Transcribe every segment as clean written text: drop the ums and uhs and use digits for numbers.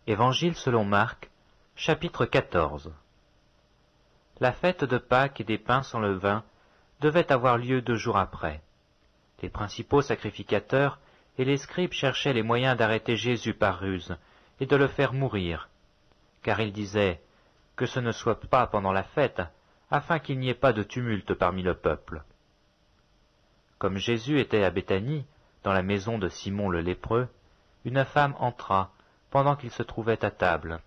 Évangile selon Marc, chapitre 14. La fête de Pâques et des pains sans levain devait avoir lieu 2 jours après. Les principaux sacrificateurs et les scribes cherchaient les moyens d'arrêter Jésus par ruse et de le faire mourir, car ils disaient que ce ne soit pas pendant la fête, afin qu'il n'y ait pas de tumulte parmi le peuple. Comme Jésus était à Béthanie, dans la maison de Simon le lépreux, une femme entra pendant qu'il se trouvait à table.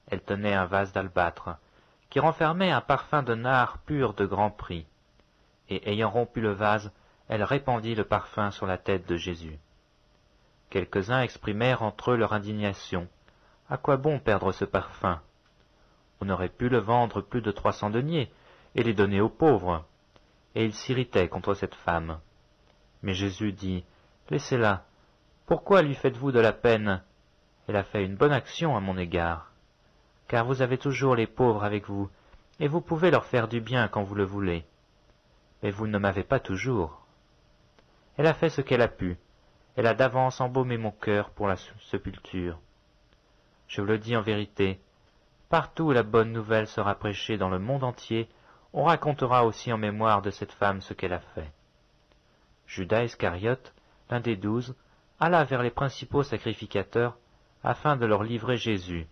Elle tenait un vase d'albâtre, qui renfermait un parfum de nard pur de grand prix, et ayant rompu le vase, elle répandit le parfum sur la tête de Jésus. Quelques-uns exprimèrent entre eux leur indignation. « À quoi bon perdre ce parfum? On aurait pu le vendre plus de 300 deniers et les donner aux pauvres. » Et ils s'irritaient contre cette femme. Mais Jésus dit, « Laissez-la. Pourquoi lui faites-vous de la peine? Elle a fait une bonne action à mon égard. Car vous avez toujours les pauvres avec vous, et vous pouvez leur faire du bien quand vous le voulez. Mais vous ne m'avez pas toujours. Elle a fait ce qu'elle a pu. Elle a d'avance embaumé mon cœur pour la sépulture. Je vous le dis en vérité, partout où la bonne nouvelle sera prêchée dans le monde entier, on racontera aussi en mémoire de cette femme ce qu'elle a fait. » Judas Iscariote, l'un des 12, alla vers les principaux sacrificateurs afin de leur livrer Jésus.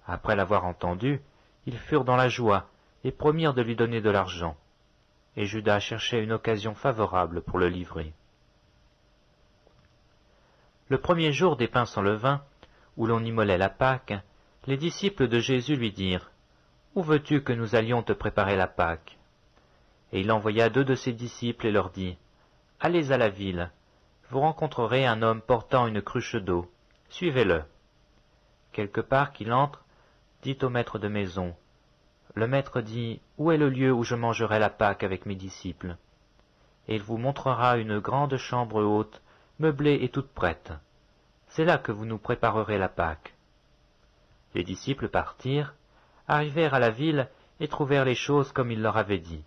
Après l'avoir entendu, ils furent dans la joie et promirent de lui donner de l'argent. Et Judas cherchait une occasion favorable pour le livrer. Le premier jour des pains sans levain, où l'on immolait la Pâque, les disciples de Jésus lui dirent, « Où veux-tu que nous allions te préparer la Pâque ?» Et il envoya 2 de ses disciples et leur dit, « Allez à la ville, vous rencontrerez un homme portant une cruche d'eau, suivez-le. Quelque part qu'il entre, dites au maître de maison, « Le maître dit, où est le lieu où je mangerai la Pâque avec mes disciples ?» Et il vous montrera une grande chambre haute, meublée et toute prête. C'est là que vous nous préparerez la Pâque. » Les disciples partirent, arrivèrent à la ville et trouvèrent les choses comme il leur avait dit,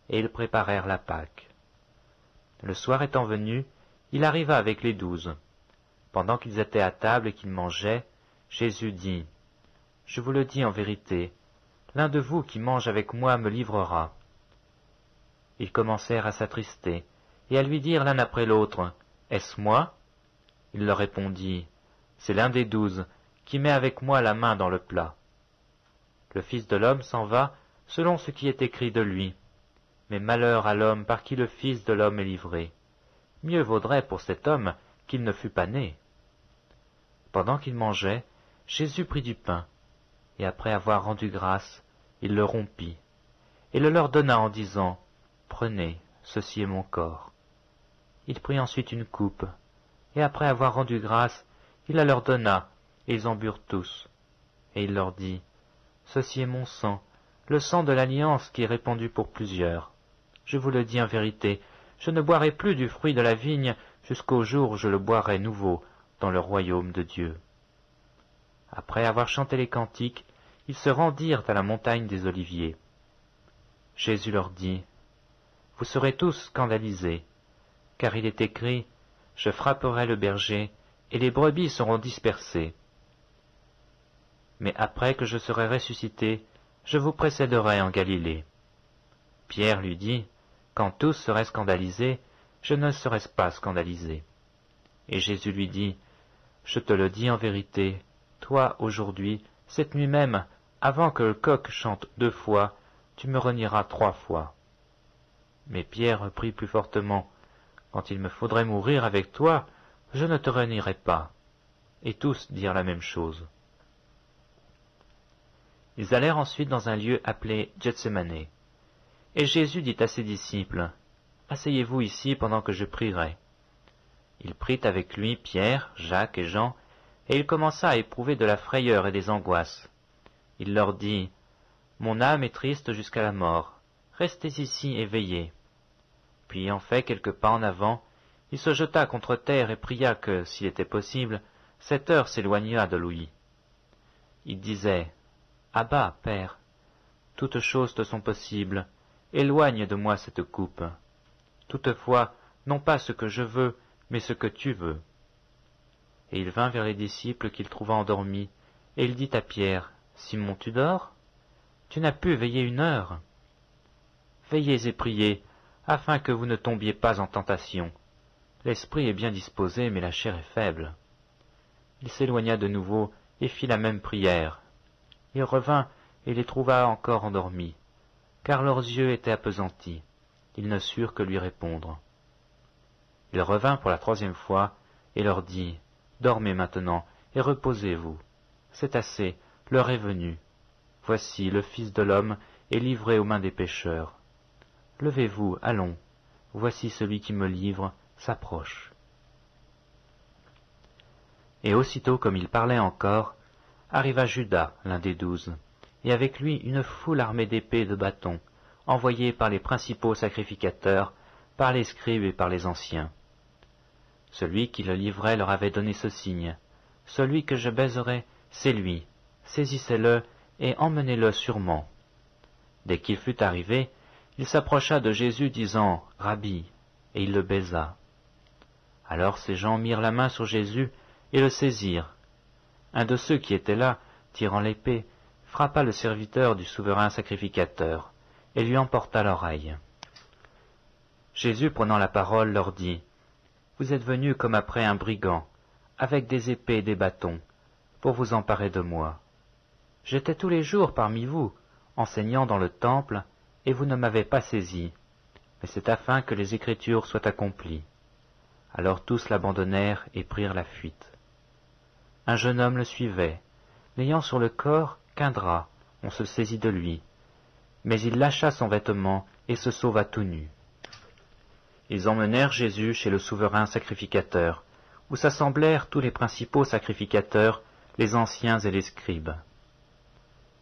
et ils préparèrent la Pâque. Le soir étant venu, il arriva avec les 12. Pendant qu'ils étaient à table et qu'ils mangeaient, Jésus dit, « Je vous le dis en vérité, l'un de vous qui mange avec moi me livrera. » Ils commencèrent à s'attrister et à lui dire l'un après l'autre, « Est-ce moi ?» Il leur répondit, « C'est l'un des 12 qui met avec moi la main dans le plat. » Le Fils de l'homme s'en va selon ce qui est écrit de lui. Mais malheur à l'homme par qui le Fils de l'homme est livré. Mieux vaudrait pour cet homme qu'il ne fût pas né. Pendant qu'il mangeait, Jésus prit du pain, et après avoir rendu grâce, il le rompit, et le leur donna en disant, « Prenez, ceci est mon corps. » Il prit ensuite une coupe, et après avoir rendu grâce, il la leur donna, et ils en burent tous. Et il leur dit, « Ceci est mon sang, le sang de l'alliance qui est répandu pour plusieurs. Je vous le dis en vérité, je ne boirai plus du fruit de la vigne jusqu'au jour où je le boirai nouveau dans le royaume de Dieu. » Après avoir chanté les cantiques, ils se rendirent à la montagne des Oliviers. Jésus leur dit, « Vous serez tous scandalisés, car il est écrit, « Je frapperai le berger, et les brebis seront dispersées. » Mais après que je serai ressuscité, je vous précéderai en Galilée. Pierre lui dit, « Quand tous seraient scandalisés, je ne serai pas scandalisé. » Et Jésus lui dit, « Je te le dis en vérité, toi, aujourd'hui, cette nuit même, avant que le coq chante 2 fois, tu me renieras 3 fois. » Mais Pierre reprit plus fortement, « Quand il me faudrait mourir avec toi, je ne te renierai pas. » Et tous dirent la même chose. Ils allèrent ensuite dans un lieu appelé Gethsémané. Et Jésus dit à ses disciples, « Asseyez-vous ici pendant que je prierai. » Il prit avec lui Pierre, Jacques et Jean, et il commença à éprouver de la frayeur et des angoisses. Il leur dit, « Mon âme est triste jusqu'à la mort, restez ici et veillez. » Puis ayant fait quelques pas en avant, il se jeta contre terre et pria que, s'il était possible, cette heure s'éloignât de lui. Il disait, « Abba, Père, toutes choses te sont possibles, éloigne de moi cette coupe. Toutefois, non pas ce que je veux, mais ce que tu veux. » Et il vint vers les disciples qu'il trouva endormis, et il dit à Pierre, « Simon, tu dors? Tu n'as pu veiller 1 heure? Veillez et priez, afin que vous ne tombiez pas en tentation. L'esprit est bien disposé, mais la chair est faible. » Il s'éloigna de nouveau et fit la même prière. Il revint et les trouva encore endormis, car leurs yeux étaient appesantis. Ils ne surent que lui répondre. Il revint pour la 3e fois et leur dit, « Dormez maintenant et reposez-vous. C'est assez, l'heure est venue. Voici, le Fils de l'homme est livré aux mains des pécheurs. Levez-vous, allons. Voici celui qui me livre s'approche. » Et aussitôt comme il parlait encore, arriva Judas, l'un des 12, et avec lui une foule armée d'épées et de bâtons, envoyés par les principaux sacrificateurs, par les scribes et par les anciens. Celui qui le livrait leur avait donné ce signe, « Celui que je baiserai, c'est lui, saisissez-le et emmenez-le sûrement. » Dès qu'il fut arrivé, il s'approcha de Jésus disant, « Rabbi », et il le baisa. Alors ces gens mirent la main sur Jésus et le saisirent. Un de ceux qui étaient là, tirant l'épée, frappa le serviteur du souverain sacrificateur, et lui emporta l'oreille. Jésus, prenant la parole, leur dit, « Vous êtes venus comme après un brigand, avec des épées et des bâtons, pour vous emparer de moi. J'étais tous les jours parmi vous, enseignant dans le temple, et vous ne m'avez pas saisi, mais c'est afin que les Écritures soient accomplies. » Alors tous l'abandonnèrent et prirent la fuite. Un jeune homme le suivait. N'ayant sur le corps qu'un drap, on se saisit de lui. Mais il lâcha son vêtement et se sauva tout nu. Ils emmenèrent Jésus chez le souverain sacrificateur, où s'assemblèrent tous les principaux sacrificateurs, les anciens et les scribes.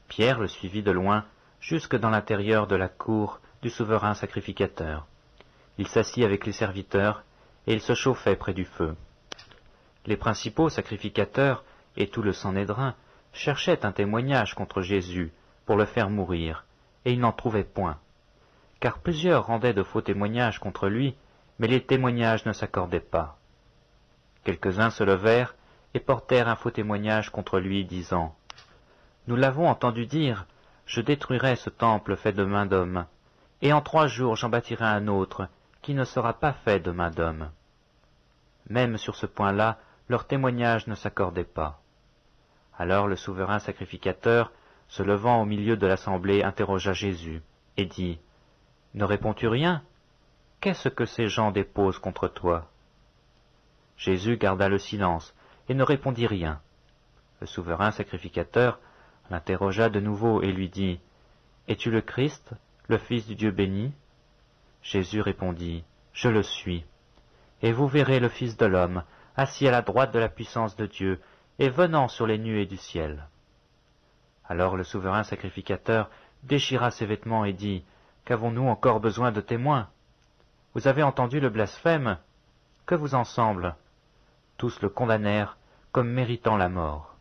Pierre le suivit de loin jusque dans l'intérieur de la cour du souverain sacrificateur. Il s'assit avec les serviteurs, et il se chauffait près du feu. Les principaux sacrificateurs et tout le Sanhédrin cherchaient un témoignage contre Jésus pour le faire mourir, et ils n'en trouvaient point. Car plusieurs rendaient de faux témoignages contre lui, mais les témoignages ne s'accordaient pas. Quelques-uns se levèrent et portèrent un faux témoignage contre lui, disant, « Nous l'avons entendu dire, je détruirai ce temple fait de main d'homme, et en 3 jours j'en bâtirai un autre, qui ne sera pas fait de main d'homme. » Même sur ce point-là, leur témoignage ne s'accordait pas. Alors le souverain sacrificateur, se levant au milieu de l'assemblée, interrogea Jésus, et dit, « Ne réponds-tu rien? Qu'est-ce que ces gens déposent contre toi ?» Jésus garda le silence, et ne répondit rien. Le souverain sacrificateur l'interrogea de nouveau et lui dit, « Es-tu le Christ, le Fils du Dieu béni ?» Jésus répondit, « Je le suis. Et vous verrez le Fils de l'homme, assis à la droite de la puissance de Dieu, et venant sur les nuées du ciel. » Alors le souverain sacrificateur déchira ses vêtements et dit, « Qu'avons-nous encore besoin de témoins? Vous avez entendu le blasphème? Que vous en semble? » Tous le condamnèrent comme méritant la mort.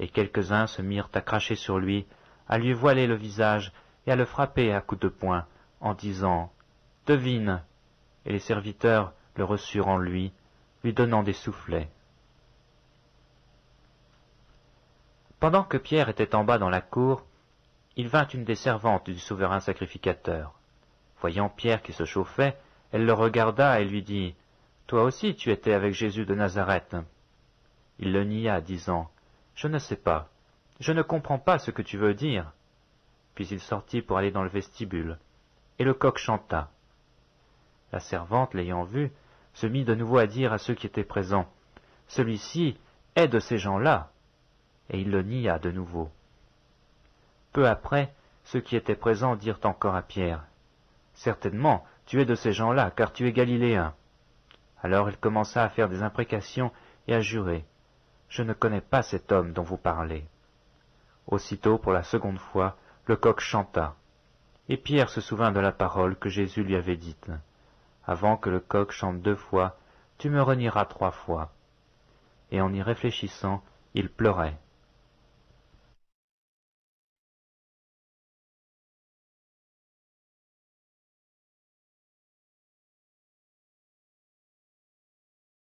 Et quelques-uns se mirent à cracher sur lui, à lui voiler le visage et à le frapper à coups de poing, en disant, « Devine !» Et les serviteurs le reçurent en lui donnant des soufflets. Pendant que Pierre était en bas dans la cour, il vint une des servantes du souverain sacrificateur. Voyant Pierre qui se chauffait, elle le regarda et lui dit, « Toi aussi tu étais avec Jésus de Nazareth. » Il le nia, disant, « Je ne sais pas, je ne comprends pas ce que tu veux dire. » Puis il sortit pour aller dans le vestibule, et le coq chanta. La servante, l'ayant vu, se mit de nouveau à dire à ceux qui étaient présents, « Celui-ci est de ces gens-là. » Et il le nia de nouveau. Peu après, ceux qui étaient présents dirent encore à Pierre, « Certainement, tu es de ces gens-là, car tu es galiléen. » Alors il commença à faire des imprécations et à jurer, « Je ne connais pas cet homme dont vous parlez. » Aussitôt, pour la 2e fois, le coq chanta, et Pierre se souvint de la parole que Jésus lui avait dite. Avant que le coq chante 2 fois, tu me renieras 3 fois. Et en y réfléchissant, il pleurait.